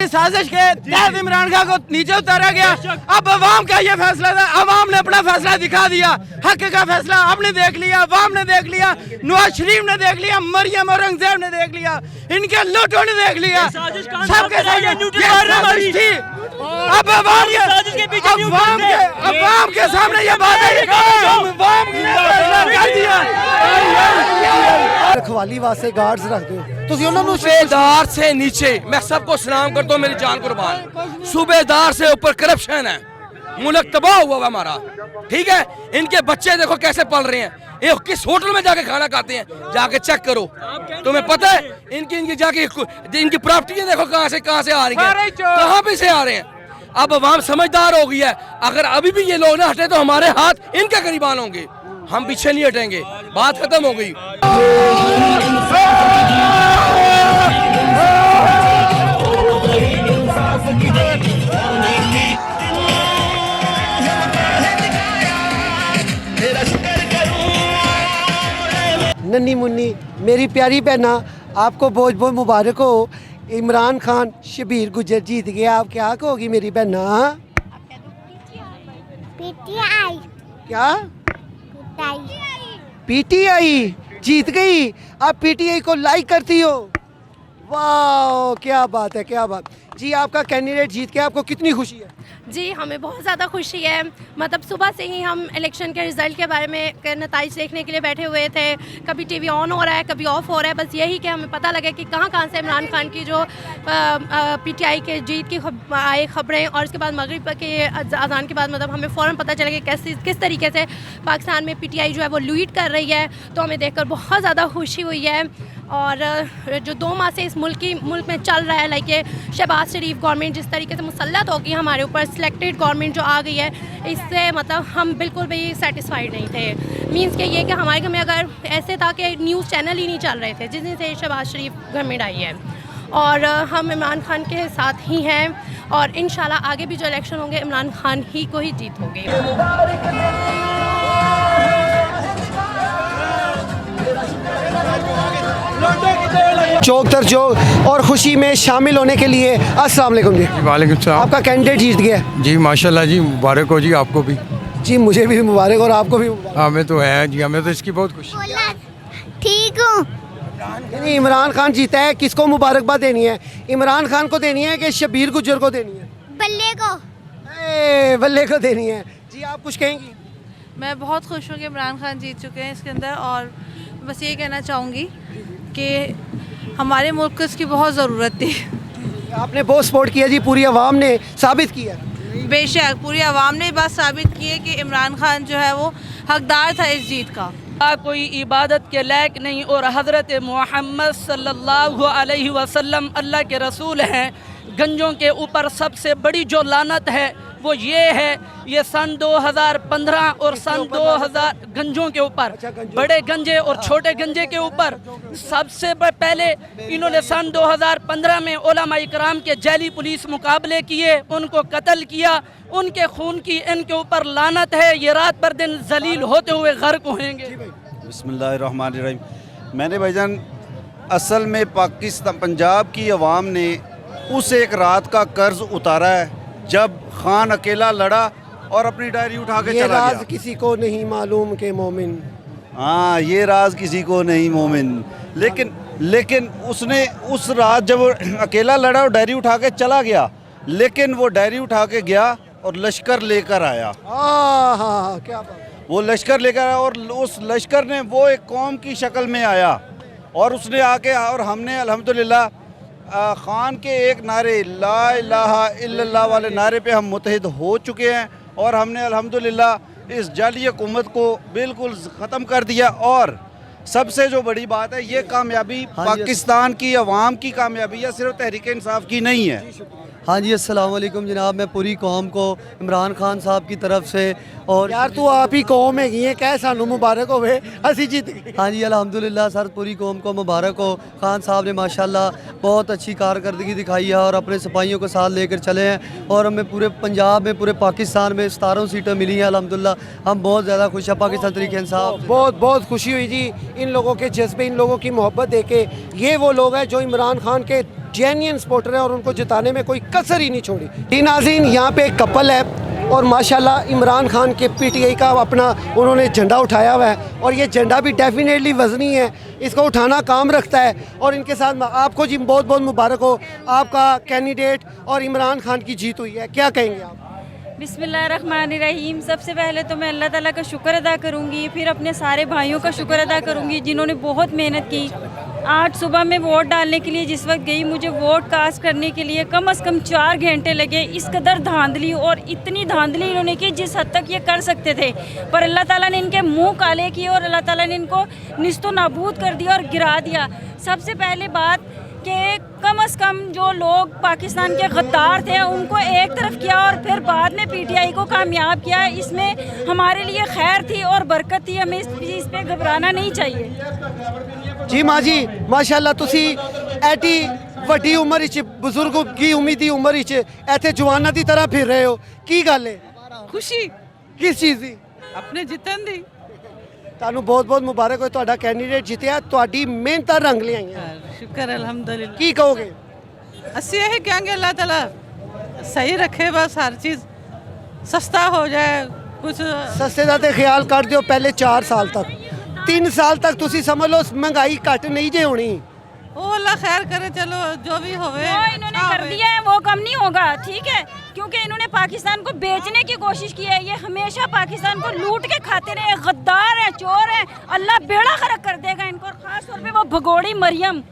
साजिश के तहत इमरान खान को नीचे उतारा गया। अब अवाम का ये फैसला था, अवाम ने अपना फैसला दिखा दिया। हक का फैसला आपने देख लिया, अवाम ने देख लिया, नवाज शरीफ ने देख लिया, मरियम औरंगजेब ने देख लिया, इनके लूटों ने देख लिया। सबके साजिश थी। अब अवाम के सामने ये बात है, अवाम ने फैसला कर दिया। रखवाली वास्ते गार्ड्स रख दो तुसी उन्हां नूं सूबेदार से नीचे मैं सबको सलाम करता हूँ, मेरी जान कुर्बान। सूबेदार से ऊपर करप्शन है, मुल्क तबाह हुआ हुआ हमारा। ठीक है, इनके बच्चे देखो कैसे पल रहे हैं, ये किस होटल में जाके खाना खाते हैं, जाके चेक करो। तुम्हें पता है इनकी जाके इनकी प्रॉपर्टी देखो कहाँ से आ रही है, कहाँ पे से आ रहे हैं। अब अवाम समझदार हो गई है, अगर अभी भी ये लोग ना हटे तो हमारे हाथ इनके करीबान होंगे, हम पीछे नहीं हटेंगे। बात खत्म हो गई। नन्नी मुन्नी मेरी प्यारी बहना, आपको बहुत बहुत मुबारक हो। इमरान खान शबीर गुजर जीत गया, आप क्या कहोगी मेरी बहना? पीटीआई क्या पीटीआई पीटीआई जीत गई? आप पीटीआई को लाइक करती हो? वाह, क्या बात है, क्या बात जी। आपका कैंडिडेट जीत गया, आपको कितनी खुशी है? जी हमें बहुत ज़्यादा खुशी है। मतलब सुबह से ही हम इलेक्शन के रिज़ल्ट के बारे में नताइज देखने के लिए बैठे हुए थे। कभी टीवी ऑन हो रहा है, कभी ऑफ हो रहा है, बस यही कि हमें पता लगे कि कहाँ से इमरान खान की जो पीटीआई के जीत की आए खबरें, और उसके बाद मगरिब के अजान के बाद मतलब हमें फ़ौरन पता चला कि किस तरीके से पाकिस्तान में पीटीआई जो है वो लीड कर रही है। तो हमें देखकर बहुत ज़्यादा खुशी हुई है। और जो 2 माह से इस मुल्क में चल रहा है, लाइक ये शहबाज शरीफ गवर्नमेंट जिस तरीके से मुसल्लत होगी हमारे ऊपर, सिलेक्टेड गवर्नमेंट जो आ गई है, इससे मतलब हम बिल्कुल भी सेटिस्फाइड नहीं थे। मींस के ये कि हमारे घर में अगर ऐसे था कि न्यूज़ चैनल ही नहीं चल रहे थे जिस दिन से शहबाज शरीफ गवर्नमेंट आई है। और हम इमरान खान के साथ ही हैं, और इंशाल्लाह आगे भी जो इलेक्शन होंगे इमरान खान ही को ही जीत होगी। चौक दर चौक और खुशी में शामिल होने के लिए अस्सलाम वालेकुम जी। वालेकुम सलाम। आपका कैंडिडेट जीत गया जी माशाल्लाह जी, मुबारक हो जी आपको भी। जी मुझे भी मुबारक और आपको भी मुबारक। हमें तो है जी, हमें तो इसकी बहुत खुशी। ठीक हूँ। नहीं, इमरान खान जीता है, किसको मुबारकबाद देनी है? इमरान खान को देनी है कि शबीर गुजर को देनी है? बल्ले को। बल्ले को देनी है। जी आप कुछ कहेंगी? मैं बहुत खुश हूँ कि इमरान खान जीत चुके हैं इसके अंदर, और बस ये कहना चाहूँगी कि हमारे मुल्क को इसकी बहुत ज़रूरत थी। आपने बहुत सपोर्ट किया जी, पूरी आवाम ने साबित किया। बेशक पूरी आवाम ने बात साबित की है कि इमरान खान जो है वो हकदार था इस जीत का। कोई इबादत के लायक नहीं, और हज़रत मोहम्मद सल्लल्लाहु अलैहि वसल्लम अल्लाह के रसूल हैं। गंजों के ऊपर सबसे बड़ी जो लानत है वो ये है, ये सन 2015 और सन 2000 गंजों के ऊपर, बड़े गंजे और छोटे गंजे के ऊपर सबसे पहले इन्होंने सन 2015 में उलमा इकराम के जैली पुलिस मुकाबले किए, उनको कत्ल किया, उनके खून की इनके ऊपर लानत है। ये रात भर दिन जलील होते हुए गर्क होंगे। बिस्मिल्लाहिर्रहमानिर्रहीम। मैंने भाईजान असल में पाकिस्तान पंजाब की आवाम ने उस एक रात का कर्ज उतारा है जब खान अकेला लड़ा और अपनी डायरी उठा के चला गया। राज किसी को नहीं मालूम के मोमिन। हाँ, ये राज किसी को नहीं मोमिन। लेकिन उसने उस रात जब अकेला लड़ा और डायरी उठा के चला गया, लेकिन वो डायरी उठा के गया और लश्कर लेकर आया। हाँ, क्या बात। वो लश्कर लेकर आया और उस लश्कर ने वो एक कौम की शक्ल में आया, और उसने आके, और हमने अल्हम्दुलिल्लाह खान के एक नारे ला इलाहा इल्लल्लाह वाले नारे पे हम मुतहिद हो चुके हैं, और हमने अल्हम्दुलिल्लाह इस जाली हुकूमत को बिल्कुल ख़त्म कर दिया। और सबसे जो बड़ी बात है, ये कामयाबी पाकिस्तान की आवाम की कामयाबी है, सिर्फ तहरीक इंसाफ की नहीं है। हाँ जी, अस्सलाम वालेकुम जनाब। मैं पूरी कौम को इमरान खान साहब की तरफ से, और यार तू आप ही कौम है कह सानू मुबारक होवे, असी जीत गए। हाँ जी अल्हम्दुलिल्लाह सर, पूरी कौम को मुबारक हो। खान साहब ने माशाल्लाह बहुत अच्छी कारकर्दगी दिखाई है और अपने सिपाहियों को साथ लेकर चले हैं, और हमें पूरे पंजाब में, पूरे पाकिस्तान में 17 सीटें मिली हैं अल्हम्दुलिल्लाह। हम बहुत ज़्यादा खुश हैं पाकिस्तान तहरीक इंसाफ। बहुत खुशी हुई जी, इन लोगों के जज्बे, इन लोगों की मोहब्बत देखे। ये वो लोग हैं जो इमरान खान के जेन्युइन सपोर्टर है और उनको जिताने में कोई कसर ही नहीं छोड़ी। जी नाज़रीन, यहाँ पे एक कपल है और माशाल्लाह इमरान खान के पीटीआई का अपना उन्होंने झंडा उठाया हुआ है और ये झंडा भी डेफिनेटली वज़नी है, इसको उठाना काम रखता है। और इनके साथ आपको जी बहुत बहुत मुबारक हो, आपका कैंडिडेट और इमरान खान की जीत हुई है, क्या कहेंगे आप? बिस्मिल्लाहिर्रहमानिर्रहीम। सबसे पहले तो मैं अल्लाह ताला का शुक्र अदा करूँगी, फिर अपने सारे भाइयों का शुक्र अदा करूँगी जिन्होंने बहुत मेहनत की। आज सुबह में वोट डालने के लिए जिस वक्त गई, मुझे वोट कास्ट करने के लिए कम से कम 4 घंटे लगे। इस कदर धांधली और इतनी धांधली इन्होंने की जिस हद तक ये कर सकते थे, पर अल्लाह ताला ने इनके मुंह काले किए और अल्लाह ताला ने इनको निस्तो नाबूद कर दिया और गिरा दिया। सबसे पहले बात कि कम से कम जो लोग पाकिस्तान के गद्दार थे उनको एक तरफ किया और फिर बाद में पीटीआई को कामयाब किया। इसमें हमारे लिए खैर थी और बरकत थी, हमें इस पे घबराना नहीं चाहिए। जी माँ जी, माशाल्लाह तुसी ऐटी ਵੱਡੀ ਉਮਰ ਵਿੱਚ ਬਜ਼ੁਰਗ ਕੀ ਉਮੀਦੀ ਉਮਰ ਵਿੱਚ ਇੱਥੇ ਜਵਾਨਾਂ ਦੀ ਤਰ੍ਹਾਂ ਫਿਰ ਰਹੇ ਹੋ, ਕੀ ਗੱਲ ਹੈ? खुशी ਕਿਸ ਚੀਜ਼ ਦੀ? अपने जितन दी। ਤੁਹਾਨੂੰ ਬਹੁਤ ਬਹੁਤ ਮੁਬਾਰਕ ਹੋਏ, ਤੁਹਾਡਾ ਕੈਂਡੀਡੇਟ ਜਿੱਤਿਆ, ਤੁਹਾਡੀ ਮਿਹਨਤਾਂ ਰੰਗ ਲਿਆਈਆਂ। शुक्र अल्हम्दुलिल्लाह। ਕੀ ਕਹੋਗੇ? ਅਸੀਂ यही कहेंगे अल्लाह ताला सही रखे, बस हर चीज़ सस्ता हो जाए। कुछ ਸਸਤੇ ਦਾ ਤੇ ਖਿਆਲ ਕਰ ਦਿਓ ਪਹਿਲੇ 4 ਸਾਲ ਤੱਕ, 3 ਸਾਲ ਤੱਕ ਤੁਸੀਂ ਸਮਝ ਲਓ ਮਹਿੰਗਾਈ ਘੱਟ नहीं ਜੇ ਹੋਣੀ। वो अल्लाह खैर करे, चलो जो भी होवे। जो इन्होंने कर दिया है वो कम नहीं होगा, ठीक है, क्योंकि इन्होंने पाकिस्तान को बेचने की कोशिश की है। ये हमेशा पाकिस्तान को लूट के खाते रहे, गद्दार है, चोर है। अल्लाह बेड़ा खरक कर देगा इनको, और खास तौर पे वो भगोड़ी मरियम।